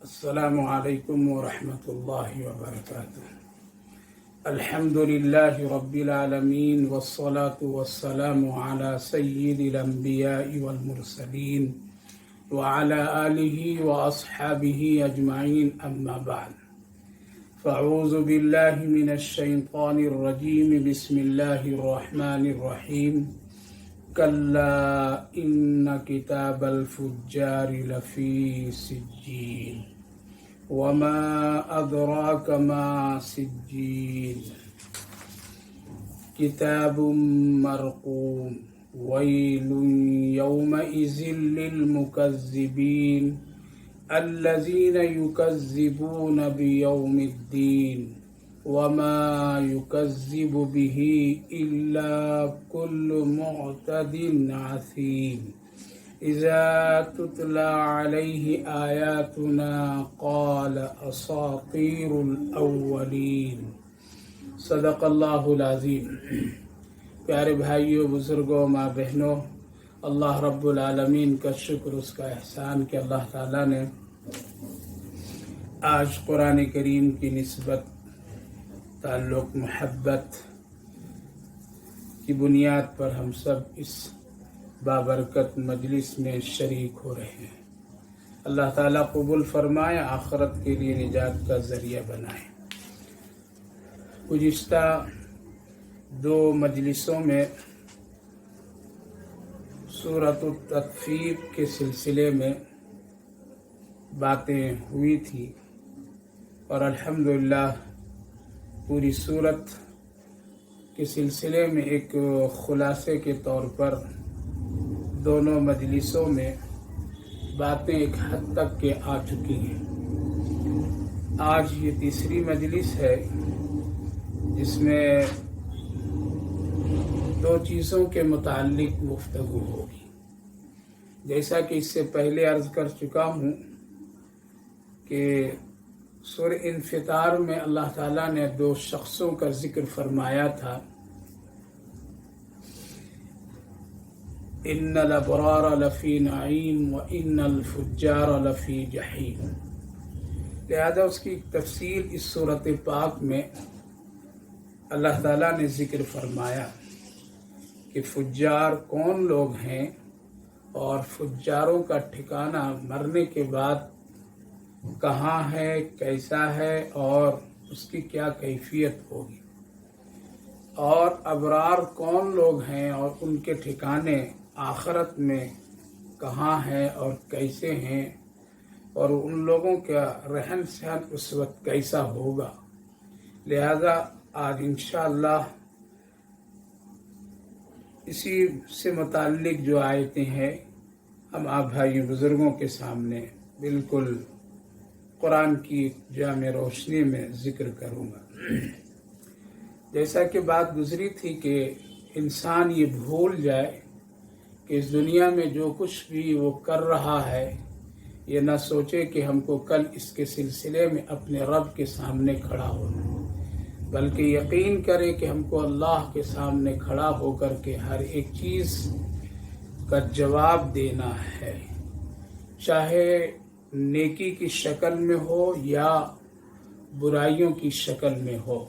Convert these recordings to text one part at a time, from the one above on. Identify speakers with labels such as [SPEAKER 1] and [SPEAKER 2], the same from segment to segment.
[SPEAKER 1] السلام علیکم ورحمۃ اللہ وبرکاتہ۔ الحمد للہ رب العالمین والصلاة والسلام علی سید الانبیاء والمرسلین وعلی آلہ واصحابہ اجمعین، اما بعد فاعوذ باللہ من الشیطان الرجیم، بسم اللہ الرحمن الرحیم۔ کلا ان کتاب الفجار لفی سجین وما ادراک ما سجین کتاب مرقوم ویل یومئذ للمکذبین الذین یکذبون بیوم الدین وما يكذب به إلا كل معتد عثيم إذا تتلى عليه آياتنا قال أساطير الأولين۔ صدق اللہ العظیم۔ پیارے بھائیوں، بزرگوں، ماں بہنوں، اللہ رب العالمین کا شکر، اس کا احسان کہ اللہ تعالیٰ نے آج قرآن کریم کی نسبت، تعلق، محبت کی بنیاد پر ہم سب اس بابرکت مجلس میں شریک ہو رہے ہیں۔ اللہ تعالیٰ قبول فرمائے، آخرت کے لیے نجات کا ذریعہ بنائے۔ گزشتہ 2 مجلسوں میں سورۃ التطفیف کے سلسلے میں باتیں ہوئی تھی اور الحمدللہ پوری صورت کے سلسلے میں ایک خلاصے کے طور پر دونوں مجلسوں میں باتیں ایک حد تک کے آ چکی ہیں۔ آج یہ تیسری مجلس ہے جس میں 2 چیزوں کے متعلق گفتگو ہوگی۔ جیسا کہ اس سے پہلے عرض کر چکا ہوں کہ سورہ انفطار میں اللہ تعالیٰ نے 2 شخصوں کا ذکر فرمایا تھا، ان الابرار لفی نعیم و ان الفجار لفی جحیم۔ لہذا اس کی تفصیل اس سورۃ پاک میں اللہ تعالیٰ نے ذکر فرمایا کہ فجار کون لوگ ہیں اور فجاروں کا ٹھکانہ مرنے کے بعد کہاں ہے، کیسا ہے اور اس کی کیا کیفیت ہوگی، اور ابرار کون لوگ ہیں اور ان کے ٹھکانے آخرت میں کہاں ہیں اور کیسے ہیں، اور ان لوگوں کا رہن سہن اس وقت کیسا ہوگا۔ لہذا آج انشاءاللہ اسی سے متعلق جو آیتیں ہیں ہم آپ بھائیوں بزرگوں کے سامنے بالکل قرآن کی جامع روشنی میں ذکر کروں گا۔ جیسا کہ بات گزری تھی کہ انسان یہ بھول جائے کہ اس دنیا میں جو کچھ بھی وہ کر رہا ہے، یہ نہ سوچے کہ ہم کو کل اس کے سلسلے میں اپنے رب کے سامنے کھڑا ہونا، بلکہ یقین کرے کہ ہم کو اللہ کے سامنے کھڑا ہو کر کے ہر ایک چیز کا جواب دینا ہے، چاہے نیکی کی شکل میں ہو یا برائیوں کی شکل میں ہو،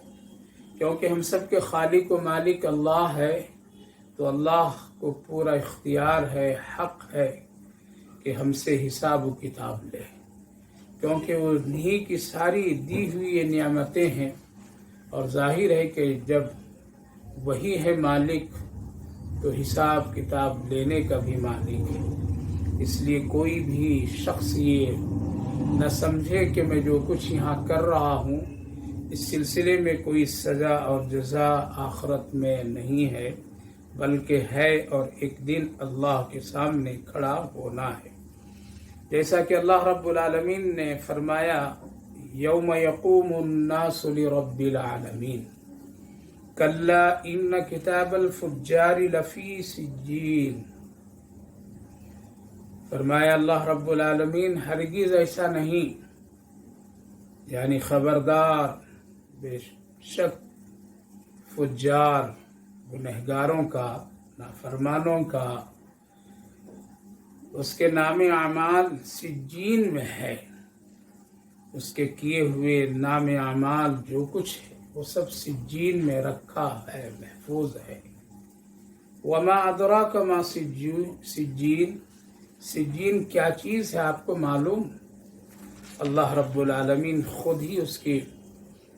[SPEAKER 1] کیونکہ ہم سب کے خالق و مالک اللہ ہے، تو اللہ کو پورا اختیار ہے، حق ہے کہ ہم سے حساب و کتاب لے، کیونکہ وہ انہی کی ساری دی ہوئی یہ نعمتیں ہیں، اور ظاہر ہے کہ جب وہی ہے مالک تو حساب کتاب لینے کا بھی مالک ہے۔ اس لیے کوئی بھی شخص یہ نہ سمجھے کہ میں جو کچھ یہاں کر رہا ہوں اس سلسلے میں کوئی سزا اور جزا آخرت میں نہیں ہے، بلکہ ہے اور ایک دن اللہ کے سامنے کھڑا ہونا ہے۔ جیسا کہ اللہ رب العالمین نے فرمایا، یوم یقوم الناس لرب العالمین کلا ان کتاب الفجار لفی سجین۔ فرمایا اللہ رب العالمین ہرگز ایسا نہیں، یعنی خبردار، بے شک فجار گنہگاروں کا، نافرمانوں کا اس کے نام اعمال سجین میں ہے، اس کے کیے ہوئے نام اعمال جو کچھ ہے وہ سب سجین میں رکھا ہے، محفوظ ہے۔ وما ادراک ما سجین، سجین کیا چیز ہے آپ کو معلوم؟ اللہ رب العالمین خود ہی اس کی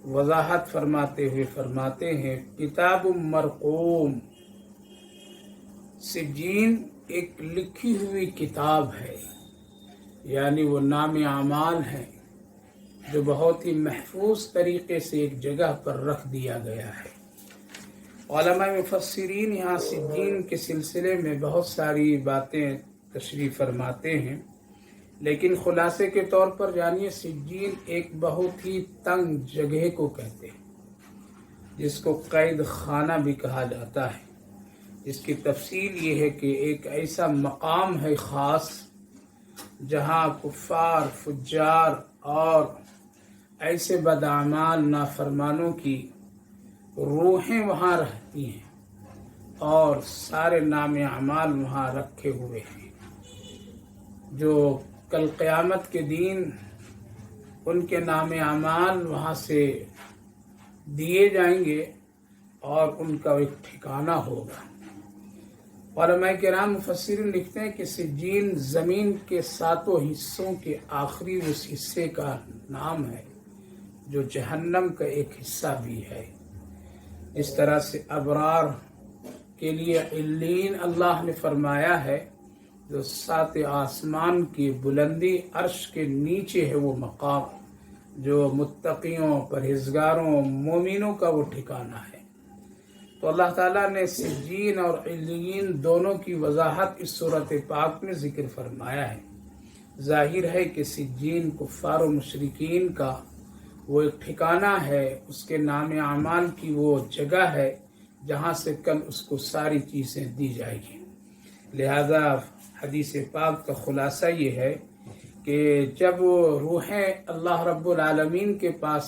[SPEAKER 1] وضاحت فرماتے ہوئے فرماتے ہیں کتاب مرقوم، سجین ایک لکھی ہوئی کتاب ہے، یعنی وہ نام اعمال ہے جو بہت ہی محفوظ طریقے سے ایک جگہ پر رکھ دیا گیا ہے۔ علماء مفسرین یہاں سجین کے سلسلے میں بہت ساری باتیں تشریح فرماتے ہیں، لیکن خلاصے کے طور پر جانیے سجین ایک بہت ہی تنگ جگہ کو کہتے ہیں، جس کو قید خانہ بھی کہا جاتا ہے۔ اس کی تفصیل یہ ہے کہ ایک ایسا مقام ہے خاص جہاں کفار، فجار اور ایسے بدعمال نافرمانوں کی روحیں وہاں رہتی ہیں اور سارے نام اعمال وہاں رکھے ہوئے ہیں، جو کل قیامت کے دن ان کے نام اعمال وہاں سے دیے جائیں گے اور ان کا ایک ٹھکانہ ہوگا۔ علماء کرام مفسرین لکھتے ہیں کہ سجین زمین کے 7 حصوں کے آخری اس حصے کا نام ہے جو جہنم کا ایک حصہ بھی ہے۔ اس طرح سے ابرار کے لیے علین اللہ نے فرمایا ہے جو 7 آسمان کی بلندی عرش کے نیچے ہے، وہ مقام جو متقیوں، پرہیزگاروں، مومنوں کا وہ ٹھکانہ ہے۔ تو اللہ تعالیٰ نے سجین اور علین دونوں کی وضاحت اس صورت پاک میں ذکر فرمایا ہے۔ ظاہر ہے کہ سجین کفار و مشرکین کا وہ ایک ٹھکانہ ہے، اس کے نام اعمال کی وہ جگہ ہے جہاں سے کل اس کو ساری چیزیں دی جائے گی۔ لہذا حدیث پاک کا خلاصہ یہ ہے کہ جب روحیں اللہ رب العالمین کے پاس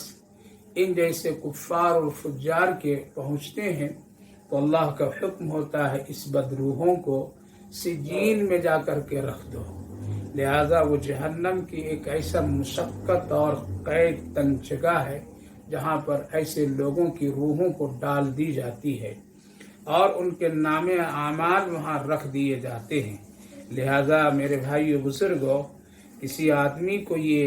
[SPEAKER 1] ان جیسے کفار اور فجار کے پہنچتے ہیں تو اللہ کا حکم ہوتا ہے اس بدروحوں کو سجین میں جا کر کے رکھ دو۔ لہذا وہ جہنم کی ایک ایسا مشقت اور قید تنگ جگہ ہے جہاں پر ایسے لوگوں کی روحوں کو ڈال دی جاتی ہے اور ان کے نام اعمال وہاں رکھ دیے جاتے ہیں۔ لہذا میرے بھائیو بزرگوں، کسی آدمی کو یہ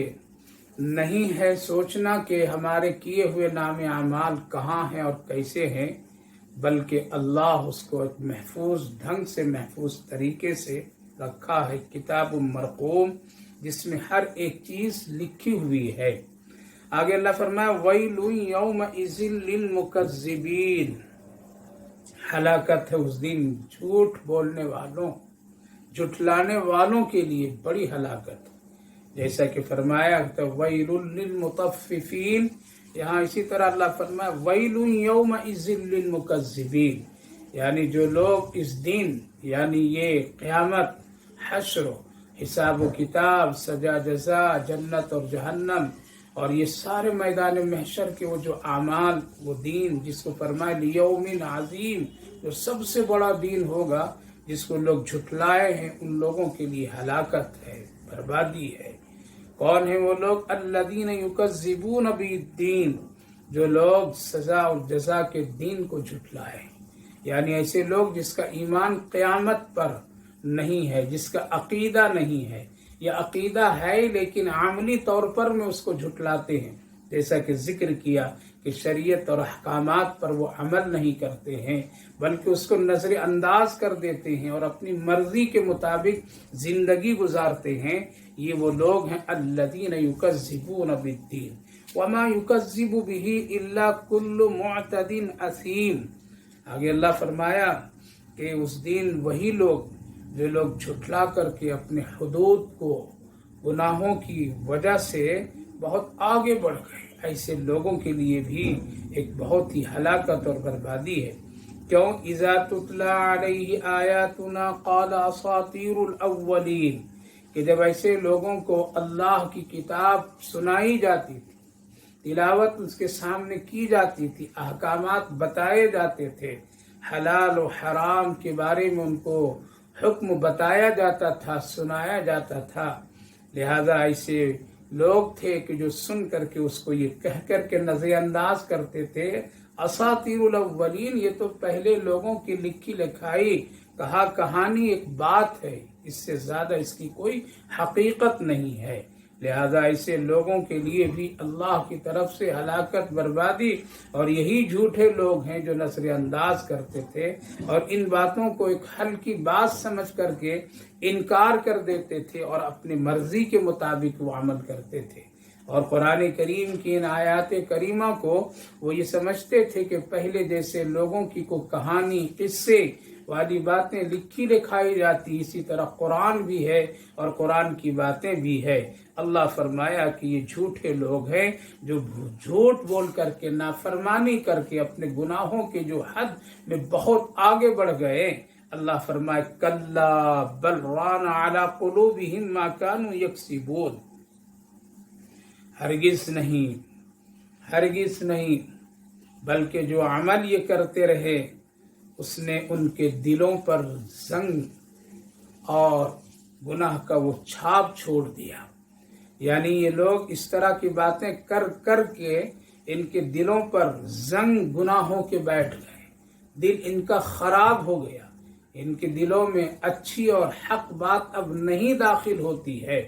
[SPEAKER 1] نہیں ہے سوچنا کہ ہمارے کیے ہوئے نام اعمال کہاں ہیں اور کیسے ہیں، بلکہ اللہ اس کو ایک محفوظ ڈھنگ سے، محفوظ طریقے سے رکھا ہے، کتاب مرقوم، جس میں ہر ایک چیز لکھی ہوئی ہے۔ آگے اللہ فرمایا وَيْلٌ يَوْمَئِذٍ لِّلْمُكَذِّبِينَ، ہلاکت ہے اس دن جھوٹ بولنے والوں، جھٹلانے والوں کے لیے بڑی ہلاکت۔ جیسا کہ فرمایا تو وَيْلٌ لِّلْمُطَفِّفِينَ، یہاں اسی طرح اللہ فرمایا وَيْلٌ يَوْمَئِذٍ لِّلْمُكَذِّبِينَ، یعنی جو لوگ اس دن، یعنی یہ قیامت، حشر، حساب و کتاب، سزا جزا، جنت اور جہنم، اور یہ سارے میدان محشر کے وہ جو اعمال، وہ دین جس کو فرمایا لیوم عظیم، جو سب سے بڑا دین ہوگا جس کو لوگ جھٹلائے ہیں، ان لوگوں کے لیے ہلاکت ہے، بربادی ہے۔ کون ہیں وہ لوگ؟ الذین یکذبون بالدین، جو لوگ سزا اور جزا کے دین کو جھٹلائے، یعنی ایسے لوگ جس کا ایمان قیامت پر نہیں ہے، جس کا عقیدہ نہیں ہے، یا عقیدہ ہے لیکن عملی طور پر میں اس کو جھٹلاتے ہیں، جیسا کہ ذکر کیا کہ شریعت اور احکامات پر وہ عمل نہیں کرتے ہیں بلکہ اس کو نظر انداز کر دیتے ہیں اور اپنی مرضی کے مطابق زندگی گزارتے ہیں۔ یہ وہ لوگ ہیں الذین یکذبون بالدین وما یکذب به الا کل معتد اثیم۔ آگے اللہ فرمایا کہ اس دن وہی لوگ جو لوگ جھٹلا کر کے اپنے حدود کو گناہوں کی وجہ سے بہت آگے بڑھ گئے، ایسے لوگوں کے لیے بھی ایک بہت ہی ہلاکت اور بربادی ہے۔ کیوں؟ اذا تتلی علیہ آیاتنا قال اساطیر الاولین، کہ جب ایسے لوگوں کو اللہ کی کتاب سنائی جاتی تھی، تلاوت اس کے سامنے کی جاتی تھی، احکامات بتائے جاتے تھے، حلال و حرام کے بارے میں ان کو حکم بتایا جاتا تھا، سنایا جاتا تھا، لہذا ایسے لوگ تھے کہ جو سن کر کے اس کو یہ کہہ کر کے نظر انداز کرتے تھے اساطیر الاولین، یہ تو پہلے لوگوں کی لکھی لکھائی کہانی ایک بات ہے، اس سے زیادہ اس کی کوئی حقیقت نہیں ہے۔ لہذا ایسے لوگوں کے لیے بھی اللہ کی طرف سے ہلاکت، بربادی، اور یہی جھوٹے لوگ ہیں جو نظر انداز کرتے تھے اور ان باتوں کو ایک حل کی بات سمجھ کر کے انکار کر دیتے تھے اور اپنی مرضی کے مطابق وہ عمل کرتے تھے۔ اور قرآن کریم کی ان آیات کریمہ کو وہ یہ سمجھتے تھے کہ پہلے جیسے لوگوں کی کوئی کہانی، قصے والی باتیں لکھی لکھائی جاتی، اسی طرح قرآن بھی ہے اور قرآن کی باتیں بھی ہے۔ اللہ فرمایا کہ یہ جھوٹے لوگ ہیں جو جھوٹ بول کر کے، نافرمانی کر کے، اپنے گناہوں کے جو حد میں بہت آگے بڑھ گئے۔ اللہ فرمائے کلا بل ران علی قلوبہم ما کانوا یکسبون، ہرگز نہیں، بلکہ جو عمل یہ کرتے رہے اس نے ان کے دلوں پر زنگ اور گناہ کا وہ چھاپ چھوڑ دیا۔ یعنی یہ لوگ اس طرح کی باتیں کر کر کے ان کے دلوں پر زنگ گناہوں کے بیٹھ گئے، دل ان کا خراب ہو گیا، ان کے دلوں میں اچھی اور حق بات اب نہیں داخل ہوتی ہے۔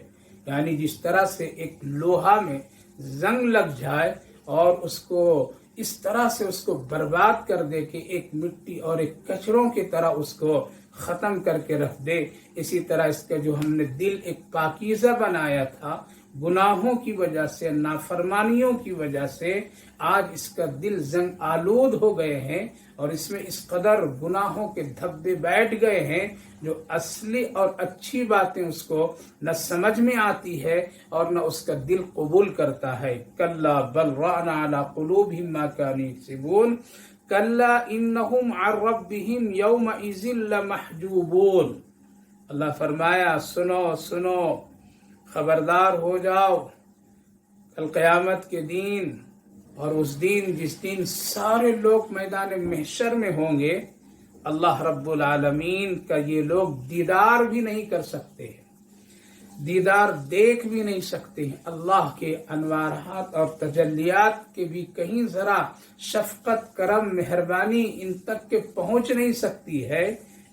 [SPEAKER 1] یعنی جس طرح سے ایک لوہا میں زنگ لگ جائے اور اس کو اس طرح سے اس کو برباد کر دے کہ ایک مٹی اور ایک کچروں کی طرح اس کو ختم کر کے رکھ دے، اسی طرح اس کا جو ہم نے دل ایک پاکیزہ بنایا تھا گناہوں کی وجہ سے، نافرمانیوں کی وجہ سے، آج اس کا دل زنگ آلود ہو گئے ہیں اور اس میں اس قدر گناہوں کے دھبے بیٹھ گئے ہیں جو اصلی اور اچھی باتیں اس کو نہ سمجھ میں آتی ہے اور نہ اس کا دل قبول کرتا ہے۔ کلا بل ران علی قلوبہم ما کانوا یکسبون کلا انہم عن ربہم یومئذ لمحجوبون۔ اللہ فرمایا سنو، خبردار ہو جاؤ، کل قیامت کے دن، اور اس دن جس دن سارے لوگ میدان محشر میں ہوں گے، اللہ رب العالمین کا یہ لوگ دیدار بھی نہیں کر سکتے، دیدار دیکھ بھی نہیں سکتے ہیں۔ اللہ کے انوارات اور تجلیات کے بھی کہیں ذرا شفقت، کرم، مہربانی ان تک کے پہنچ نہیں سکتی ہے۔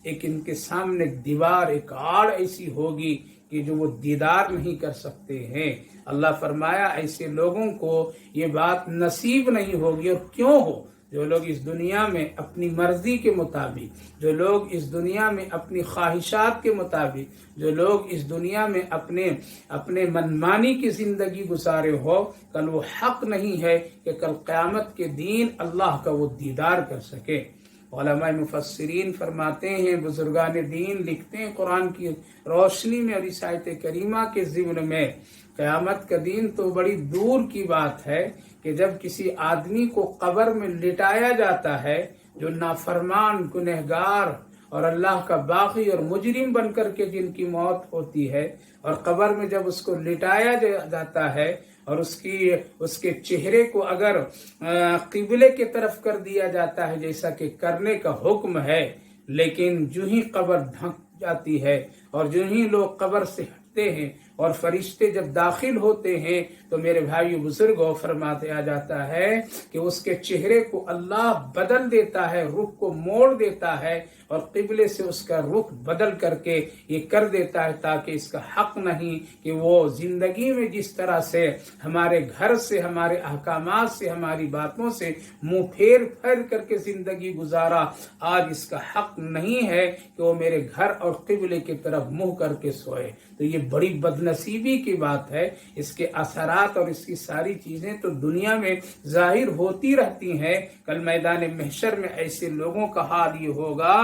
[SPEAKER 1] ایک ان کے سامنے دیوار، ایک آڑ ایسی ہوگی کہ جو وہ دیدار نہیں کر سکتے ہیں۔ اللہ فرمایا ایسے لوگوں کو یہ بات نصیب نہیں ہوگی، اور کیوں ہو؟ جو لوگ اس دنیا میں اپنی مرضی کے مطابق، جو لوگ اس دنیا میں اپنی خواہشات کے مطابق، جو لوگ اس دنیا میں اپنے منمانی کی زندگی گزارے ہو، کل وہ حق نہیں ہے کہ کل قیامت کے دن اللہ کا وہ دیدار کر سکے۔ علماء مفسرین فرماتے ہیں، بزرگان دین لکھتے ہیں قرآن کی روشنی میں اور اس آیت کریمہ کے ضمن میں، قیامت کا دن تو بڑی دور کی بات ہے کہ جب کسی آدمی کو قبر میں لٹایا جاتا ہے جو نافرمان، گنہگار اور اللہ کا باغی اور مجرم بن کر کے جن کی موت ہوتی ہے، اور قبر میں جب اس کو لٹایا جاتا ہے اور اس کے چہرے کو اگر قبلے کی طرف کر دیا جاتا ہے جیسا کہ کرنے کا حکم ہے، لیکن جو ہی قبر ڈھک جاتی ہے اور جو ہی لوگ قبر سے ہٹتے ہیں اور فرشتے جب داخل ہوتے ہیں تو میرے بھائیو بزرگوں فرماتے آ جاتا ہے کہ اس کے چہرے کو اللہ بدل دیتا ہے، رخ کو موڑ دیتا ہے اور قبلے سے اس کا رخ بدل کر کے یہ کر دیتا ہے تاکہ اس کا حق نہیں کہ وہ زندگی میں جس طرح سے ہمارے گھر سے، ہمارے احکامات سے، ہماری باتوں سے منہ پھیر کر کے زندگی گزارا، آج اس کا حق نہیں ہے کہ وہ میرے گھر اور قبلے کی طرف منہ کر کے سوئے۔ تو یہ بڑی بدنصیبی کی بات ہے۔ اس کے اثرات اور اس کی ساری چیزیں تو دنیا میں ظاہر ہوتی رہتی ہیں، کل میدان محشر میں ایسے لوگوں کا حال یہ ہوگا،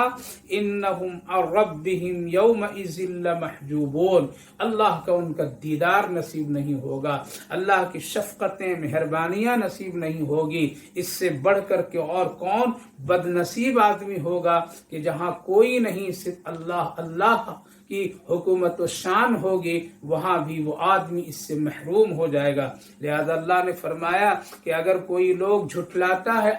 [SPEAKER 1] انہم عن ربہم یومئذ لمحجوبون، اللہ کا ان کا دیدار نصیب نہیں ہوگا، اللہ کی شفقتیں، مہربانیاں نصیب نہیں ہوگی۔ اس سے بڑھ کر کے اور کون بد نصیب آدمی ہوگا کہ جہاں کوئی نہیں، صرف اللہ کی حکومت و شان ہوگی، وہاں بھی وہ آدمی اس سے محروم ہو جائے گا۔ لہذا اللہ نے فرمایا کہ اگر کوئی لوگ جھٹلاتا ہے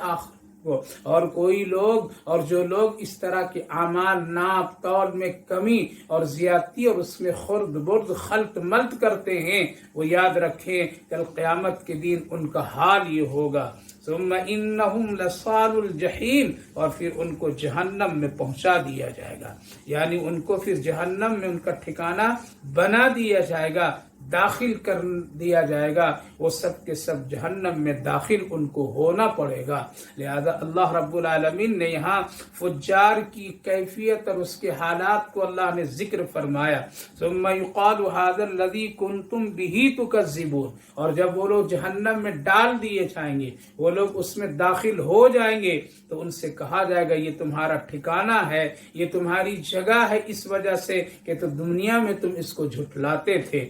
[SPEAKER 1] کو اور کوئی لوگ اور جو لوگ اس طرح کے اعمال ناپ تول میں کمی اور زیادتی اور اس میں خرد برد خلط ملط کرتے ہیں وہ یاد رکھیں کل قیامت کے دن ان کا حال یہ ہوگا ثم انہم لصال الجحیم اور پھر ان کو جہنم میں پہنچا دیا جائے گا، یعنی ان کو پھر جہنم میں ان کا ٹھکانہ بنا دیا جائے گا، داخل کر دیا جائے گا، وہ سب کے سب جہنم میں داخل ان کو ہونا پڑے گا۔ لہذا اللہ رب العالمین نے یہاں فجار کی کیفیت اور اس کے حالات کو اللہ نے ذکر فرمایا، ثم یقال ھذا الذی کنتم بہ تکذبون، اور جب وہ لوگ جہنم میں ڈال دیے جائیں گے، وہ لوگ اس میں داخل ہو جائیں گے تو ان سے کہا جائے گا یہ تمہارا ٹھکانہ ہے، یہ تمہاری جگہ ہے، اس وجہ سے کہ تو دنیا میں تم اس کو جھٹلاتے تھے،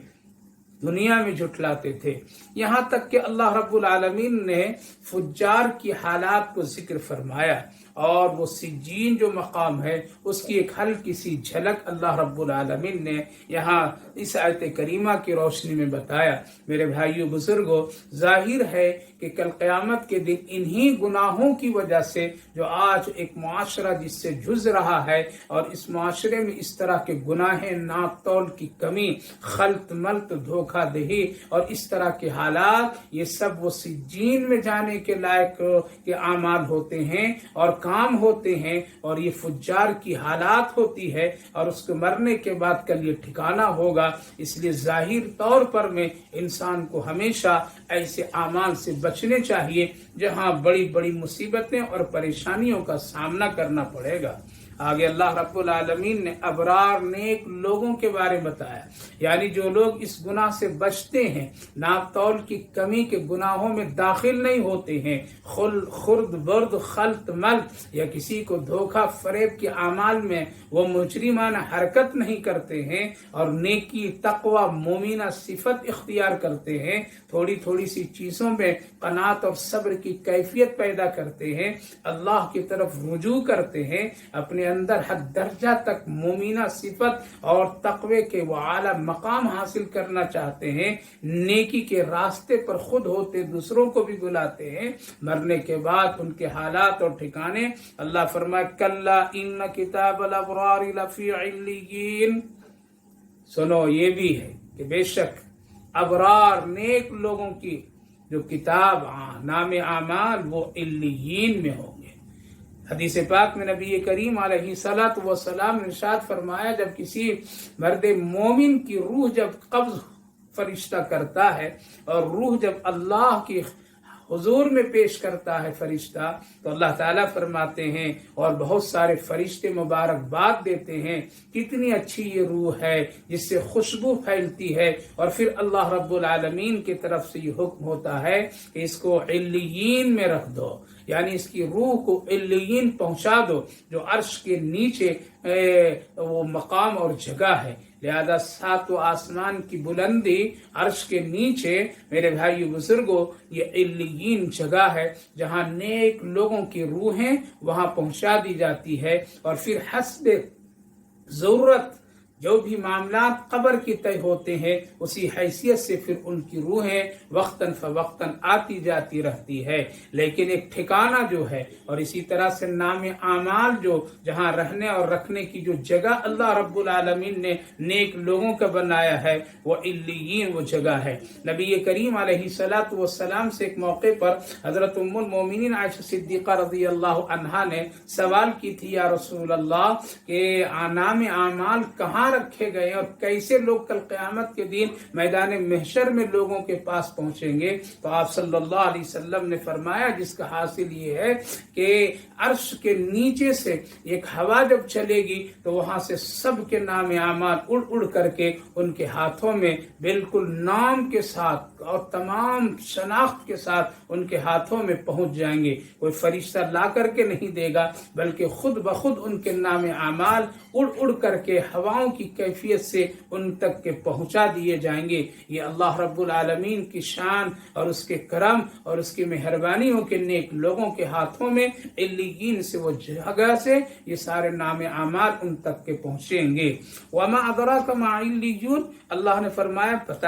[SPEAKER 1] دنیا میں جھٹلاتے تھے۔ یہاں تک کہ اللہ رب العالمین نے فجار کی حالات کو ذکر فرمایا اور وہ سجین جو مقام ہے اس کی ایک ہلکی سی جھلک اللہ رب العالمین نے یہاں اس آیت کریمہ کی روشنی میں بتایا۔ میرے بھائیو بزرگوں، ظاہر ہے کہ کل قیامت کے دن انہی گناہوں کی وجہ سے جو آج ایک معاشرہ جس سے جھز رہا ہے اور اس معاشرے میں اس طرح کے گناہیں، ناپ تول کی کمی، خلط ملط، دھوکہ دہی اور اس طرح کے حالات، یہ سب وہ سجین میں جانے کے لائق کے اعمال ہوتے ہیں اور کام ہوتے ہیں، اور یہ فجار کی حالات ہوتی ہے اور اس کے مرنے کے بعد کل یہ ٹھکانہ ہوگا۔ اس لیے ظاہر طور پر میں انسان کو ہمیشہ ایسے اعمال سے بچنے چاہیے جہاں بڑی بڑی مصیبتیں اور پریشانیوں کا سامنا کرنا پڑے گا۔ آگے اللہ رب العالمین نے ابرار نیک لوگوں کے بارے میں بتایا، یعنی جو لوگ اس گناہ سے بچتے ہیں، ناپ تول کی کمی کے گناہوں میں داخل نہیں ہوتے ہیں، خرد برد خلط ملط یا کسی کو دھوکہ فریب کے اعمال میں وہ مجرمانہ حرکت نہیں کرتے ہیں اور نیکی، تقوی، مومنہ صفت اختیار کرتے ہیں، تھوڑی تھوڑی سی چیزوں میں قناعت اور صبر کی کیفیت پیدا کرتے ہیں، اللہ کی طرف رجوع کرتے ہیں، اپنے اندر حد درجہ تک مومنہ صفت اور تقوی کے وہ اعلیٰ مقام حاصل کرنا چاہتے ہیں، نیکی کے راستے پر خود ہوتے دوسروں کو بھی بلاتے ہیں، مرنے کے بعد ان کے حالات اور ٹھکانے اللہ فرمائے کلا ان کتاب الابرار لفی علیین۔ سنو یہ بھی ہے کہ بے شک ابرار نیک لوگوں کی جو کتاب نام اعمال وہ علیین میں ہوں گے۔ حدیث پاک میں نبی کریم علیہ الصلوۃ والسلام نے ارشاد فرمایا جب کسی مرد مومن کی روح جب قبض فرشتہ کرتا ہے اور روح جب اللہ کی حضور میں پیش کرتا ہے فرشتہ تو اللہ تعالیٰ فرماتے ہیں اور بہت سارے فرشتے مبارکباد دیتے ہیں کتنی اچھی یہ روح ہے جس سے خوشبو پھیلتی ہے، اور پھر اللہ رب العالمین کی طرف سے یہ حکم ہوتا ہے کہ اس کو علیین میں رکھ دو، یعنی اس کی روح کو علیین پہنچا دو جو عرش کے نیچے وہ مقام اور جگہ ہے۔ لہذا ساتوں آسمان کی بلندی عرش کے نیچے میرے بھائیو بزرگوں یہ علیین جگہ ہے جہاں نیک لوگوں کی روحیں وہاں پہنچا دی جاتی ہے، اور پھر حسب ضرورت جو بھی معاملات قبر کی طے ہوتے ہیں اسی حیثیت سے پھر ان کی روحیں وقتاً فوقتاً آتی جاتی رہتی ہے، لیکن ایک ٹھکانہ جو ہے اور اسی طرح سے نام اعمال جو جہاں رہنے اور رکھنے کی جو جگہ اللہ رب العالمین نے نیک لوگوں کا بنایا ہے وہ علیین وہ جگہ ہے۔ نبی کریم علیہ الصلوۃ والسلام سے ایک موقع پر حضرت ام المومنین عائشہ صدیقہ رضی اللہ عنہا نے سوال کی تھی یا رسول اللہ کہ نام اعمال کہاں رکھے گئے اور کیسے لوگ کل قیامت کے دن میدان محشر میں لوگوں کے پاس پہنچیں گے؟ تو آپ صلی اللہ علیہ وسلم نے فرمایا جس کا حاصل یہ ہے کہ عرش کے نیچے سے ایک ہوا جب چلے گی تو وہاں سے سب کے نام اعمال اڑ اڑ کر کے ان کے ہاتھوں میں بالکل نام کے ساتھ اور تمام شناخت کے ساتھ ان کے ہاتھوں میں پہنچ جائیں گے۔ کوئی فرشتہ لا کر کے نہیں دے گا بلکہ خود بخود ان کے نام اعمال اڑ اڑ کر کے ہواؤں کی کیفیت سے ان تک کے پہنچا دیے جائیں گے۔ یہ اللہ رب العالمین کی شان اور اس کے کرم اور اس کی مہربانیوں کے نیک لوگوں کے ہاتھوں میں علیین سے وہ جگہ سے یہ سارے نام اعمال ان تک کے پہنچیں گے۔ وما ادراک ما علیون، اللہ نے فرمایا پتہ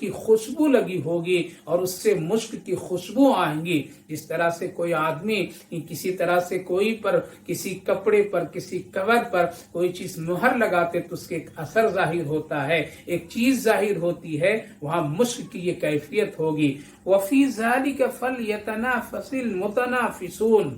[SPEAKER 1] کی خوشبو لگی ہوگی اور اس سے مشک کی خوشبو آئیں گی. جس طرح سے کوئی آدمی کسی طرح سے کوئی پر کسی کپڑے پر کسی کور پر کوئی چیز مہر لگاتے تو اس کے ایک اثر ظاہر ہوتا ہے، ایک چیز ظاہر ہوتی ہے، وہاں مشک کی یہ کیفیت ہوگی. وفی ذالک فلیتنافس المتنافسون.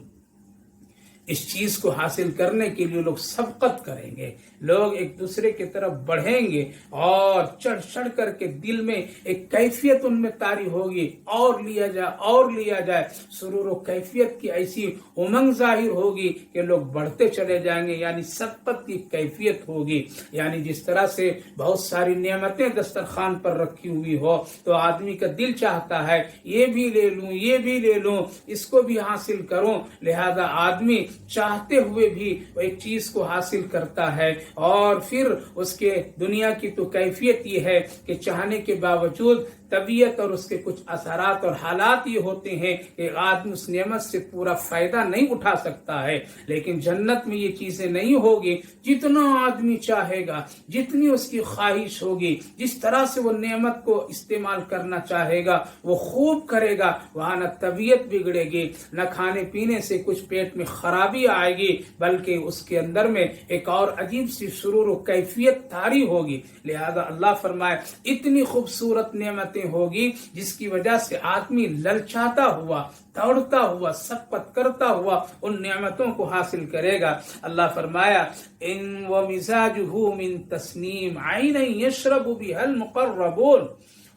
[SPEAKER 1] اس چیز کو حاصل کرنے کے لیے لوگ سبقت کریں گے، لوگ ایک دوسرے کی طرف بڑھیں گے اور چڑھ چڑھ کر کے دل میں ایک کیفیت ان میں طاری ہوگی، اور لیا جائے اور لیا جائے. سرور و کیفیت کی ایسی امنگ ظاہر ہوگی کہ لوگ بڑھتے چلے جائیں گے، یعنی سبقت کی کیفیت ہوگی. یعنی جس طرح سے بہت ساری نعمتیں دسترخوان پر رکھی ہوئی ہو تو آدمی کا دل چاہتا ہے یہ بھی لے لوں، یہ بھی لے لوں، اس کو بھی حاصل کروں. لہذا آدمی چاہتے ہوئے بھی وہ ایک چیز کو حاصل کرتا ہے، اور پھر اس کے دنیا کی تو کیفیت یہ ہے کہ چاہنے کے باوجود طبیعت اور اس کے کچھ اثرات اور حالات یہ ہوتے ہیں کہ آدمی اس نعمت سے پورا فائدہ نہیں اٹھا سکتا ہے. لیکن جنت میں یہ چیزیں نہیں ہوگی. جتنا آدمی چاہے گا، جتنی اس کی خواہش ہوگی، جس طرح سے وہ نعمت کو استعمال کرنا چاہے گا وہ خوب کرے گا. وہاں نہ طبیعت بگڑے گی، نہ کھانے پینے سے کچھ پیٹ میں خرابی آئے گی، بلکہ اس کے اندر میں ایک اور عجیب سی سرور و کیفیت طاری ہوگی. لہذا اللہ فرمائے اتنی خوبصورت نعمتیں ہوگی جس کی وجہ سے آدمی للچاتا ہوا، دوڑتا ہوا، سبقت کرتا ہوا ان نعمتوں کو حاصل کرے گا. اللہ فرمایا ان ومزاجہ من تسنیم عینا یشرب بها المقربون.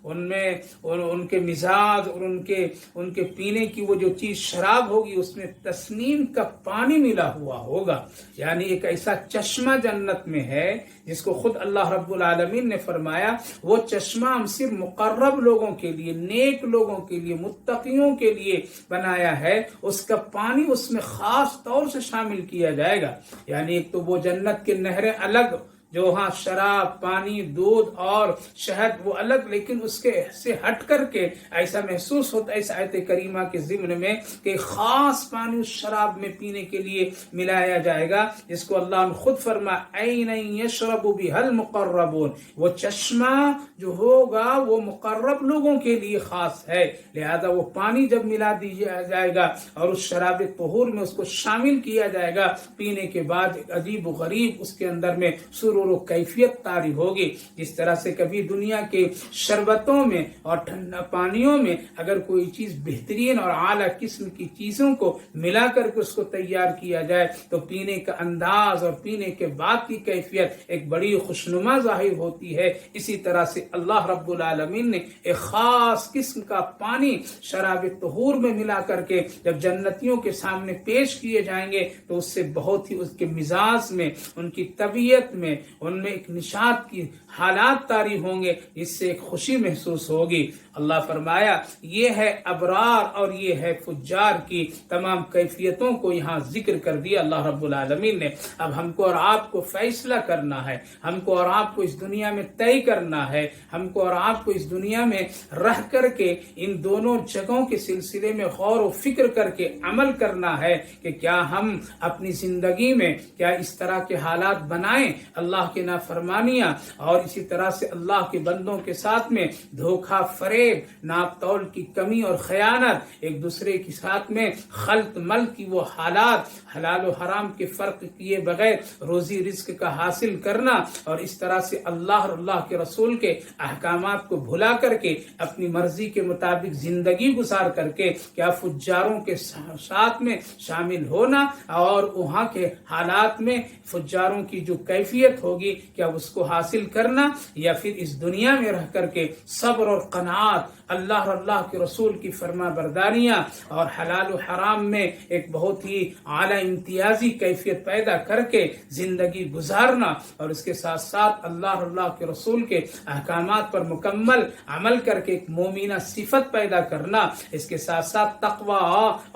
[SPEAKER 1] ان میں ان کے مزاج اور ان کے پینے کی وہ جو چیز شراب ہوگی اس میں تسنیم کا پانی ملا ہوا ہوگا. یعنی ایک ایسا چشمہ جنت میں ہے جس کو خود اللہ رب العالمین نے فرمایا وہ چشمہ ہم صرف مقرب لوگوں کے لیے، نیک لوگوں کے لیے، متقیوں کے لیے بنایا ہے. اس کا پانی اس میں خاص طور سے شامل کیا جائے گا. یعنی ایک تو وہ جنت کے نہریں الگ، جو ہاں شراب، پانی، دودھ اور شہد وہ الگ، لیکن اس کے سے ہٹ کر کے ایسا محسوس ہوتا ہے اس آیت کریمہ کے ضمن میں کہ خاص پانی اس شراب میں پینے کے لیے ملایا جائے گا، جس کو اللہ نے خود فرمایا عین یشرب بها المقربون. وہ چشمہ جو ہوگا وہ مقرب لوگوں کے لیے خاص ہے. لہذا وہ پانی جب ملا دیا جائے گا اور اس شراب طہور میں اس کو شامل کیا جائے گا، پینے کے بعد عجیب و غریب اس کے اندر میں سرور و کیفیت طاری ہوگی. جس طرح سے کبھی دنیا کے شربتوں میں اور ٹھنڈا پانیوں میں اگر کوئی چیز بہترین اور اعلیٰ قسم کی چیزوں کو ملا کر کے اس کو تیار کیا جائے تو پینے کا انداز اور پینے کے بعد کی کیفیت ایک بڑی خوشنما ظاہر ہوتی ہے. اسی طرح سے اللہ رب العالمین نے ایک خاص قسم کا پانی شراب طہور میں ملا کر کے جب جنتیوں کے سامنے پیش کیے جائیں گے تو اس سے بہت ہی اس کے مزاج میں، ان کی طبیعت میں، ان میں ایک نشاط کی حالات طاری ہوں گے، اس سے ایک خوشی محسوس ہوگی. اللہ فرمایا یہ ہے ابرار اور یہ ہے فجار کی تمام کیفیتوں کو یہاں ذکر کر دیا اللہ رب العالمین نے. اب ہم کو اور آپ کو فیصلہ کرنا ہے، ہم کو اور آپ کو اس دنیا میں طے کرنا ہے، ہم کو اور آپ کو اس دنیا میں رہ کر کے ان دونوں جگہوں کے سلسلے میں غور و فکر کر کے عمل کرنا ہے کہ کیا ہم اپنی زندگی میں کیا اس طرح کے حالات بنائیں، اللہ کے نافرمانیاں اور اسی طرح سے اللہ کے بندوں کے ساتھ میں دھوکہ فریب، ناپ تول کی کمی اور خیانت، ایک دوسرے کے ساتھ میں خلط مل کی وہ حالات، حلال و حرام کے فرق کیے بغیر روزی رزق کا حاصل کرنا، اور اس طرح سے اللہ اور اللہ کے رسول کے احکامات کو بھلا کر کے اپنی مرضی کے مطابق زندگی گزار کر کے کیا فجاروں کے ساتھ میں شامل ہونا اور وہاں کے حالات میں فجاروں کی جو کیفیت ہوگی کیا اس کو حاصل کرنا، یا پھر اس دنیا میں رہ کر کے صبر اور قناعت، اللہ اور اللہ کے رسول کی فرما برداریاں اور حلال و حرام میں ایک بہت ہی اعلیٰ امتیازی کیفیت پیدا کر کے زندگی گزارنا، اور اس کے ساتھ ساتھ اللہ اور اللہ کے رسول کے احکامات پر مکمل عمل کر کے ایک مومنہ صفت پیدا کرنا، اس کے ساتھ ساتھ تقوی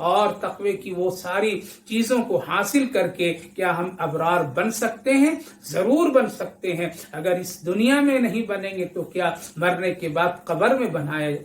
[SPEAKER 1] اور تقوی کی وہ ساری چیزوں کو حاصل کر کے کیا ہم ابرار بن سکتے ہیں؟ ضرور ضرور بن سکتے ہیں. اگر اس دنیا میں نہیں بنیں گے تو کیا مرنے کے بعد قبر میں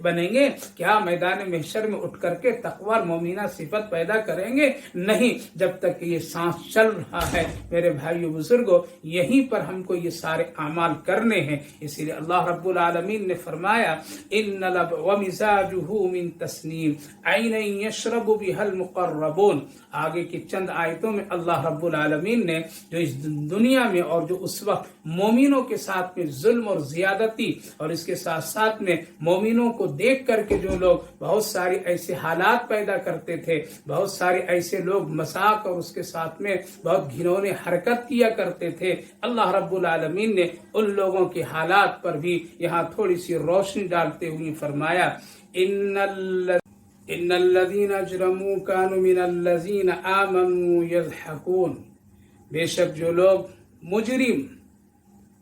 [SPEAKER 1] بنیں گے؟ کیا میدان محشر میں اٹھ کر کے تقوی اور مومنہ صفت پیدا کریں گے؟ نہیں. جب تک یہ سانس چل رہا ہے میرے بھائیو بزرگوں، یہیں پر ہم کو یہ سارے اعمال کرنے ہیں. اسی لیے اللہ رب العالمین نے فرمایا ان ومزاجہ من تسنیم عینا یشرب بها المقربون. آگے کی چند آیتوں میں اللہ رب العالمین نے جو اس دنیا میں اور جو اس وقت مومنوں کے ساتھ میں ظلم اور زیادتی اور اس کے ساتھ ساتھ میں مومنوں کو دیکھ کر کے جو لوگ بہت سارے ایسے حالات پیدا کرتے تھے، بہت سارے ایسے لوگ مذاق اور اس کے ساتھ میں بہت گھنونے حرکت کیا کرتے تھے، اللہ رب العالمین نے ان لوگوں کے حالات پر بھی یہاں تھوڑی سی روشنی ڈالتے ہوئے فرمایا ان الذين اجرموا كانوا من الذين آمنوا يضحكون. بے شک جو لوگ مجرم،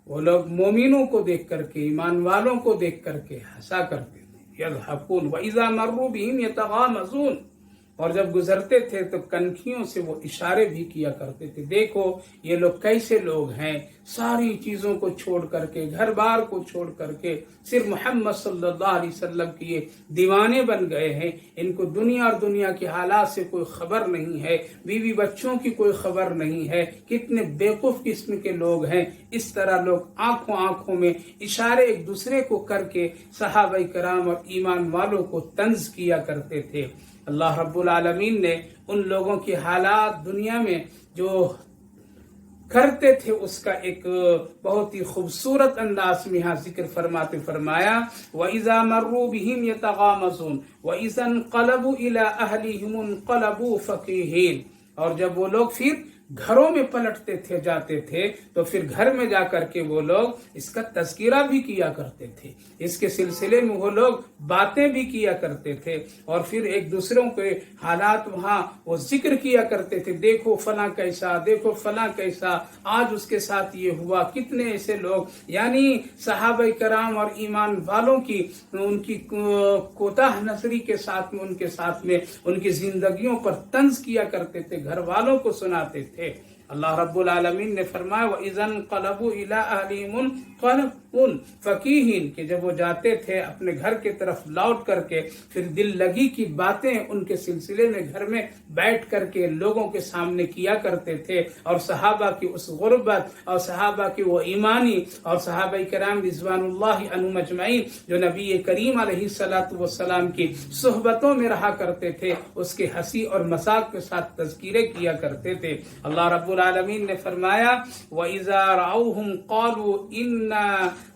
[SPEAKER 1] وہ لوگ مومنوں کو دیکھ کر کے، ایمان والوں کو دیکھ کر کے ہنسا کرتے تھے. یضحکون وَإِذَا مَرُّوا بِهِمْ يَتَغَامَزُونَ. اور جب گزرتے تھے تو کنکھیوں سے وہ اشارے بھی کیا کرتے تھے. دیکھو یہ لوگ کیسے لوگ ہیں، ساری چیزوں کو چھوڑ کر کے، گھر بار کو چھوڑ کر کے صرف محمد صلی اللہ علیہ وسلم کی یہ دیوانے بن گئے ہیں. ان کو دنیا اور دنیا کے حالات سے کوئی خبر نہیں ہے، بیوی بچوں کی کوئی خبر نہیں ہے. کتنے بیوقوف قسم کے لوگ ہیں. اس طرح لوگ آنکھوں میں اشارے ایک دوسرے کو کر کے صحابہ کرام اور ایمان والوں کو طنز کیا کرتے تھے. اللہ رب العالمین نے ان لوگوں کے حالات دنیا میں جو کرتے تھے اس کا ایک بہت ہی خوبصورت انداز میں یہاں ذکر فرماتے فرمایا وَإِذَا مَرُّوا بِهِمْ يَتَغَامَزُونَ وَإِذَا انْقَلَبُوا إِلَىٰ أَهْلِهِمُ انْقَلَبُوا فَكِهِينَ. اور جب وہ لوگ پھر گھروں میں پلٹتے تھے، جاتے تھے، تو پھر گھر میں جا کر کے وہ لوگ اس کا تذکرہ بھی کیا کرتے تھے، اس کے سلسلے میں وہ لوگ باتیں بھی کیا کرتے تھے، اور پھر ایک دوسروں کے حالات وہاں وہ ذکر کیا کرتے تھے. دیکھو فلاں کیسا، دیکھو فلاں کیسا، آج اس کے ساتھ یہ ہوا. کتنے ایسے لوگ، یعنی صحابہ کرام اور ایمان والوں کی ان کی کوتاہ نظری کے ساتھ میں، ان کے ساتھ میں ان کی زندگیوں پر طنز کیا کرتے تھے، گھر والوں کو سناتے تھے. اللہ رب العالمین نے فرمایا وَإِذَا انْقَلَبُوا إِلَىٰ أَهْلِهِمُ انْقَلَبُوا فَكِيهِينَ کہ جب وہ جاتے تھے اپنے گھر کی طرف لوٹ کر کے، پھر دل لگی کی باتیں ان کے سلسلے میں گھر میں بیٹھ کر کے لوگوں کے سامنے کیا کرتے تھے. اور صحابہ کی اس غربت اور صحابہ کی وہ ایمانی اور صحابہ کرام رضوان اللہ عنہم اجمعین جو نبی کریم علیہ الصلوۃ والسلام کی صحبتوں میں رہا کرتے تھے، اس کے ہنسی اور مذاق کے ساتھ تذکیرے کیا کرتے تھے. اللہ رب العالمین نے فرمایا وَإِذَا رَأَوْهُمْ قَالُوا إِنَّ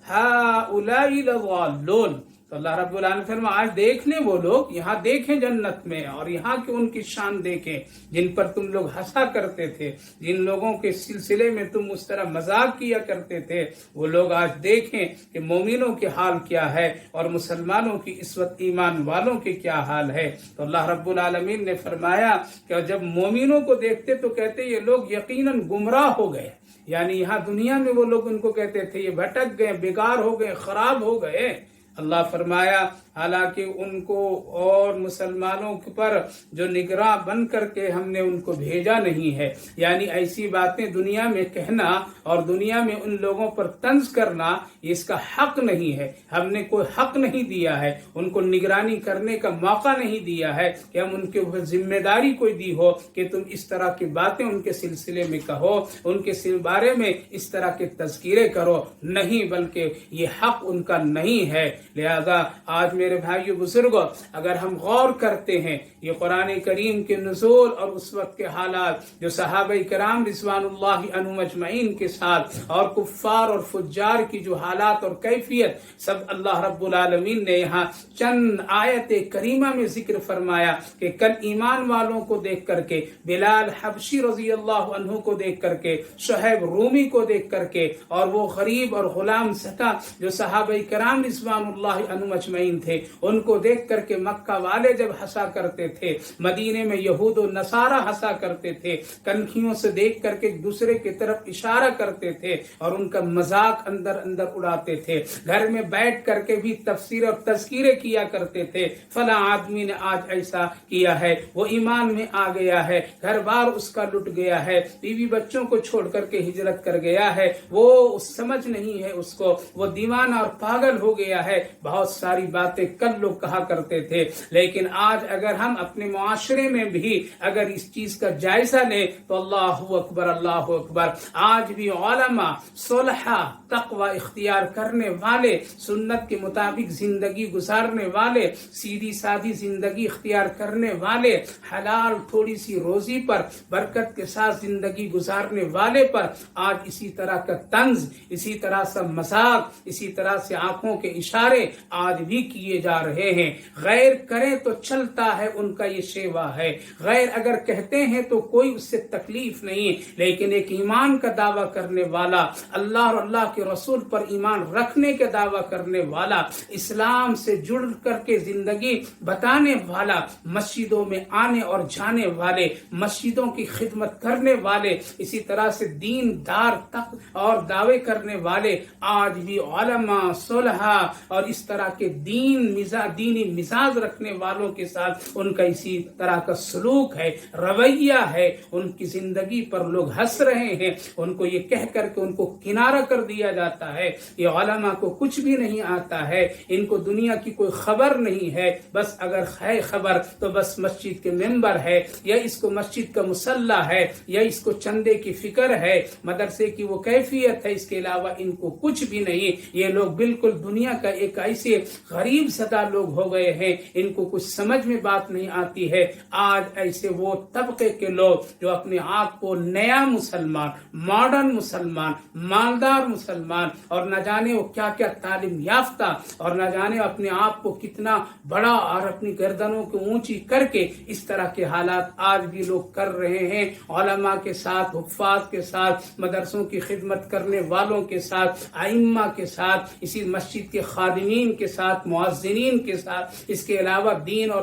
[SPEAKER 1] هَؤُلَاءِ لَضَالُّونَ. تو اللہ رب العالمین فرمایا آج دیکھ لیں وہ لوگ، یہاں دیکھیں جنت میں اور یہاں کے ان کی شان دیکھیں جن پر تم لوگ ہنسا کرتے تھے، جن لوگوں کے سلسلے میں تم اس طرح مذاق کیا کرتے تھے، وہ لوگ آج دیکھیں کہ مومنوں کے حال کیا ہے اور مسلمانوں کی اس وقت ایمان والوں کے کیا حال ہے. تو اللہ رب العالمین نے فرمایا کہ جب مومنوں کو دیکھتے تو کہتے یہ لوگ یقیناً گمراہ ہو گئے، یعنی یہاں دنیا میں وہ لوگ ان کو کہتے تھے یہ بھٹک گئے، بیکار ہو گئے، خراب ہو گئے. اللہ فرمایا حالانکہ ان کو اور مسلمانوں پر جو نگراں بن کر کے ہم نے ان کو بھیجا نہیں ہے. یعنی ایسی باتیں دنیا میں کہنا اور دنیا میں ان لوگوں پر طنز کرنا اس کا حق نہیں ہے. ہم نے کوئی حق نہیں دیا ہے، ان کو نگرانی کرنے کا موقع نہیں دیا ہے کہ ہم ان کے اوپر ذمہ داری کوئی دی ہو کہ تم اس طرح کی باتیں ان کے سلسلے میں کہو، ان کے بارے میں اس طرح کے تذکیرے کرو. نہیں، بلکہ یہ حق ان کا نہیں ہے. لہذا آج میرے بھائیو بزرگوں اگر ہم غور کرتے ہیں یہ قرآن کریم کے نزول اور اس وقت کے حالات جو صحابہ کرام رضوان اللہ عنہم اجمعین کے ساتھ اور کفار اور فجار کی جو حالات اور کیفیت سب اللہ رب العالمین نے یہاں چند آیت کریمہ میں ذکر فرمایا کہ کل ایمان والوں کو دیکھ کر کے، بلال حبشی رضی اللہ عنہ کو دیکھ کر کے، شہیب رومی کو دیکھ کر کے، اور وہ غریب اور غلام سکا جو صحابہ کرام رضوان اللہ عنہم اجمعین تھے، تھے، ان کو دیکھ کر کے مکہ والے جب ہنسا کرتے تھے، مدینے میں یہود و نصارہ ہنسا کرتے تھے، کنکھیوں سے دیکھ کر کے ایک دوسرے کی طرف اشارہ کرتے تھے اور ان کا مذاق اندر اندر اڑاتے تھے، گھر میں بیٹھ کر کے بھی تفسیر اور تذکیرے کیا کرتے تھے، فلاں آدمی نے آج ایسا کیا ہے، وہ ایمان میں آ گیا ہے، گھر بار اس کا لٹ گیا ہے، بیوی بچوں کو چھوڑ کر کے ہجرت کر گیا ہے، وہ سمجھ نہیں ہے اس کو، وہ دیوانہ اور پاگل ہو گیا ہے، بہت ساری باتیں کل لوگ کہا کرتے تھے۔ لیکن آج اگر ہم اپنے معاشرے میں بھی اگر اس چیز کا جائزہ لیں تو اللہ اکبر اللہ اکبر، آج بھی علماء، صلحاء، تقوی اختیار کرنے والے، سنت کے مطابق زندگی گزارنے والے، سیدھی سادھی زندگی اختیار کرنے والے، حلال تھوڑی سی روزی پر برکت کے ساتھ زندگی گزارنے والے پر آج اسی طرح کا طنز، اسی طرح سے مذاق، اسی طرح سے آنکھوں کے اشارے آج بھی کیے جا رہے ہیں۔ غیر کریں تو چلتا ہے، ان کا یہ شیوا ہے، غیر اگر کہتے ہیں تو کوئی اس سے تکلیف نہیں، لیکن ایک ایمان کا دعویٰ کرنے والا، اللہ اور اللہ کے رسول پر ایمان رکھنے کا دعویٰ کرنے والا، اسلام سے جڑ کر کے زندگی بتانے والا، مسجدوں میں آنے اور جانے والے، مسجدوں کی خدمت کرنے والے، اسی طرح سے دین دار تک اور دعوے کرنے والے، آج بھی علماء، صلحاء اور اس طرح کے دینی مزاج رکھنے والوں کے ساتھ ان کا اسی طرح کا سلوک ہے، رویہ ہے، ان کی زندگی پر لوگ ہنس رہے ہیں، ان کو یہ کہہ کر کے ان کو کنارہ کر دیا جاتا ہے، یہ علماء کو کچھ بھی نہیں آتا ہے، ان کو دنیا کی کوئی خبر نہیں ہے، بس اگر ہے خبر تو بس مسجد کے ممبر ہے، یا اس کو مسجد کا مصلی ہے، یا اس کو چندے کی فکر ہے، مدرسے کی وہ کیفیت ہے، اس کے علاوہ ان کو کچھ بھی نہیں۔ یہ لوگ بالکل دنیا کا ایک ایسے غریب زدہ لوگ ہو گئے ہیں، ان کو کچھ سمجھ میں بات نہیں آتی ہے۔ آج ایسے وہ طبقے کے لوگ جو اپنے آپ کو نیا مسلمان، ماڈرن مسلمان، مالدار مسلمان اور نہ جانے وہ کیا کیا تعلیم یافتہ اور نہ جانے اپنے آپ کو کتنا بڑا اور اپنی گردنوں کو اونچی کر کے اس طرح کے حالات آج بھی لوگ کر رہے ہیں، علماء کے ساتھ، حفاظ کے ساتھ، مدرسوں کی خدمت کرنے والوں کے ساتھ، ائمہ کے ساتھ، اسی مسجد کے خادمین کے ساتھ، مؤذنین کے ساتھ، اس کے علاوہ دین اور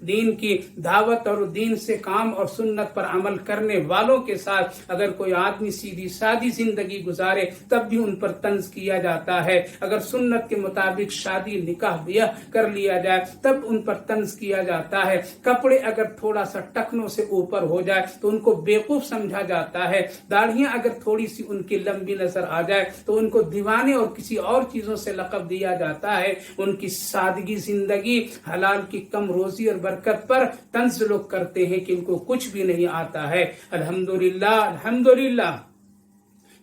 [SPEAKER 1] دین کی دعوت اور دین سے کام اور سنت پر عمل کرنے والوں کے ساتھ اگر کوئی آدمی سیدھی سادی زندگی گزارے تب بھی ان پر طنز کیا جاتا ہے، اگر سنت کے مطابق شادی نکاح بیاہ کر لیا جائے تب ان پر طنز کیا جاتا ہے، کپڑے اگر تھوڑا سا ٹکنوں سے اوپر ہو جائے تو ان کو بیوقوف سمجھا جاتا ہے، داڑھیاں اگر تھوڑی سی ان کی لمبی نظر آ جائے تو ان کو دیوانے اور کسی اور چیزوں سے لقب دیا جاتا ہے، ان کی سادگی زندگی، حلال کی کم روزی اور برکت پر طنز لوگ کرتے ہیں کہ ان کو کچھ بھی نہیں آتا ہے۔ الحمدللہ الحمدللہ،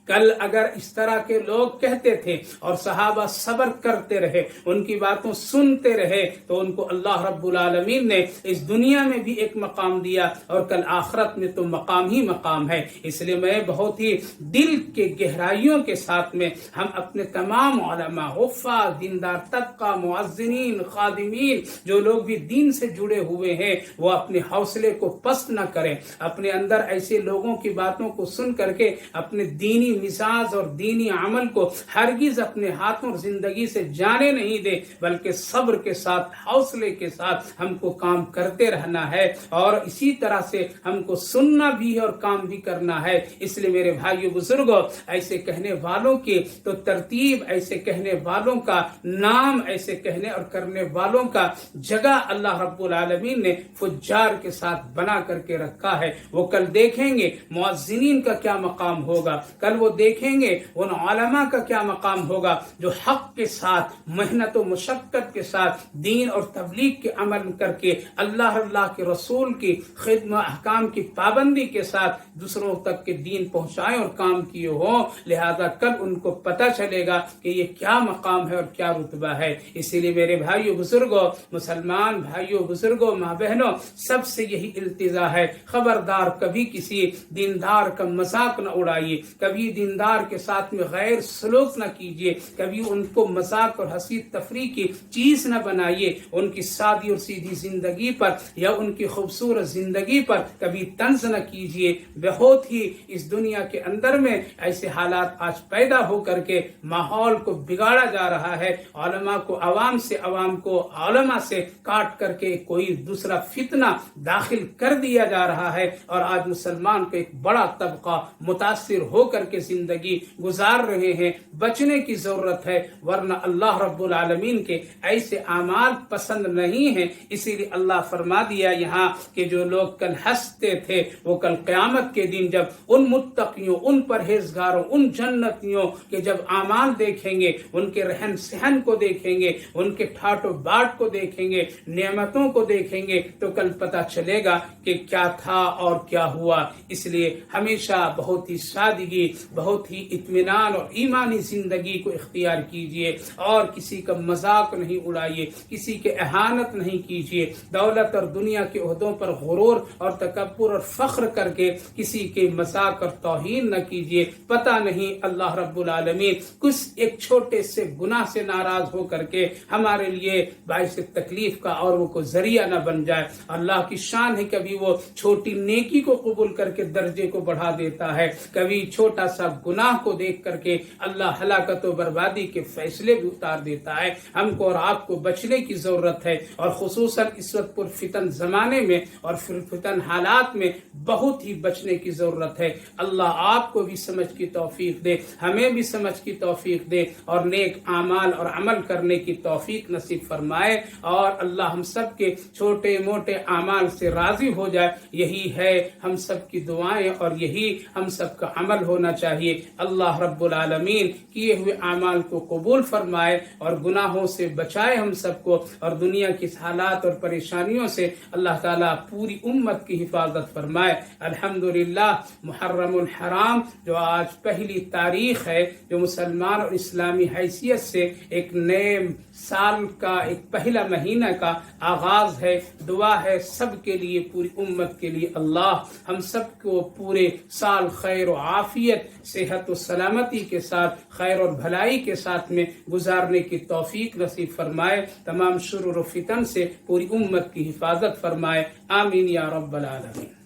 [SPEAKER 1] کل اگر اس طرح کے لوگ کہتے تھے اور صحابہ صبر کرتے رہے، ان کی باتوں سنتے رہے تو ان کو اللہ رب العالمین نے اس دنیا میں بھی ایک مقام دیا اور کل آخرت میں تو مقام ہی مقام ہے۔ اس لیے میں بہت ہی دل کے گہرائیوں کے ساتھ میں ہم اپنے تمام علماء، حفاظ، دیندار طبقہ، مؤذنین، خادمین، جو لوگ بھی دین سے جڑے ہوئے ہیں وہ اپنے حوصلے کو پست نہ کریں، اپنے اندر ایسے لوگوں کی باتوں کو سن کر کے اپنے دینی مزاج اور دینی عمل کو ہرگز اپنے ہاتھوں اور زندگی سے جانے نہیں دے، بلکہ صبر کے ساتھ، حوصلے کے ساتھ ہم کو کام کرتے رہنا ہے اور اسی طرح سے ہم کو سننا بھی ہے اور کام بھی کرنا ہے۔ اس لیے میرے بھائیو بزرگوں، ایسے کہنے والوں کی تو ترتیب، ایسے کہنے والوں کا نام، ایسے کہنے اور کرنے والوں کا جگہ اللہ رب العالمین نے فجار کے ساتھ بنا کر کے رکھا ہے۔ وہ کل دیکھیں گے مؤذنین کا کیا مقام ہوگا، کل وہ دیکھیں گے ان علماء کا کیا مقام ہوگا جو حق کے ساتھ، محنت و مشقت کے ساتھ، دین اور تبلیغ کے عمل کر کے اللہ کے رسول کی خدمت، احکام کی پابندی کے ساتھ دوسروں تک کے دین پہنچائے اور کام کیے ہوں۔ لہذا کل ان کو پتہ چلے گا کہ یہ کیا مقام ہے اور کیا رتبہ ہے۔ اسی لیے میرے بھائیو بزرگوں، مسلمان بھائیو بزرگوں، ماں بہنوں، سب سے یہی التجا ہے، خبردار کبھی کسی دیندار کا مذاق نہ اڑائیے، کبھی دیندار کے ساتھ میں غیر سلوک نہ کیجیے، کبھی ان کو مذاق اور ہنسی تفریح کی چیز نہ بنائیے، ان کی سادی اور سیدھی زندگی پر یا ان کی خوبصورت زندگی پر کبھی طنز نہ کیجیے۔ بہت ہی اس دنیا کے اندر میں ایسے حالات آج پیدا ہو کر کے ماحول کو بگاڑا جا رہا ہے، علماء کو عوام سے، عوام کو علماء سے کاٹ کر کے کوئی دوسرا فتنہ داخل کر دیا جا رہا ہے، اور آج مسلمان کا ایک بڑا طبقہ متاثر ہو کر کے زندگی گزار رہے ہیں۔ بچنے کی ضرورت ہے، ورنہ اللہ رب العالمین کے ایسے اعمال پسند نہیں ہیں۔ اسی لیے اللہ فرما دیا یہاں کہ جو لوگ کل ہنستے تھے وہ کل قیامت کے دن جب ان متقیوں، ان پرہیزگاروں، ان جنتیوں کے جب اعمال دیکھیں گے، ان کے رہن سہن کو دیکھیں گے، ان کے ٹھاٹ و باٹ کو دیکھیں گے، نعمتوں کو دیکھیں گے، تو کل پتہ چلے گا کہ کیا تھا اور کیا ہوا۔ اس لیے ہمیشہ بہت ہی سادگی، بہت ہی اطمینان اور ایمانی زندگی کو اختیار کیجیے، اور کسی کا مذاق نہیں اڑائیے، کسی کے اہانت نہیں کیجیے، دولت اور دنیا کے عہدوں پر غرور اور تکبر اور فخر کر کے کسی کے مذاق اور توہین نہ کیجیے۔ پتہ نہیں اللہ رب العالمین کچھ ایک چھوٹے سے گناہ سے ناراض ہو کر کے ہمارے لیے باعث تکلیف کا اور وہ کو ذریعہ نہ بن جائے۔ اللہ کی شان ہے، کبھی وہ چھوٹی نیکی کو قبول کر کے درجے کو بڑھا دیتا ہے، کبھی چھوٹا سا گناہ کو دیکھ کر کے اللہ ہلاکت و بربادی کے فیصلے بھی اتار دیتا ہے۔ ہم کو اور آپ کو بچنے کی ضرورت ہے، اور خصوصاً اس وقت پر فتن زمانے میں اور فتن حالات میں بہت ہی بچنے کی ضرورت ہے۔ اللہ آپ کو بھی سمجھ کی توفیق دے، ہمیں بھی سمجھ کی توفیق دے، اور نیک اعمال اور عمل کرنے کی توفیق نصیب فرمائے، اور اللہ ہم سب کے چھوٹے موٹے اعمال سے راضی ہو جائے۔ یہی ہے ہم سب کی دعائیں، اور یہی ہم سب کا عمل ہونا چاہیے۔ اللہ رب العالمین کیے ہوئے اعمال کو قبول فرمائے، اور گناہوں سے بچائے ہم سب کو، اور دنیا کی حالات اور پریشانیوں سے اللہ تعالیٰ پوری امت کی حفاظت فرمائے۔ الحمدللہ محرم الحرام جو آج پہلی تاریخ ہے، جو مسلمان اور اسلامی حیثیت سے ایک نئے سال کا ایک پہلا مہینہ کا آغاز ہے، دعا ہے سب کے لیے، پوری امت کے لیے، اللہ ہم سب کو پورے سال خیر و عافیت، صحت و سلامتی کے ساتھ، خیر اور بھلائی کے ساتھ میں گزارنے کی توفیق نصیب فرمائے، تمام شرور و فتن سے پوری امت کی حفاظت فرمائے، آمین یا رب العالمین۔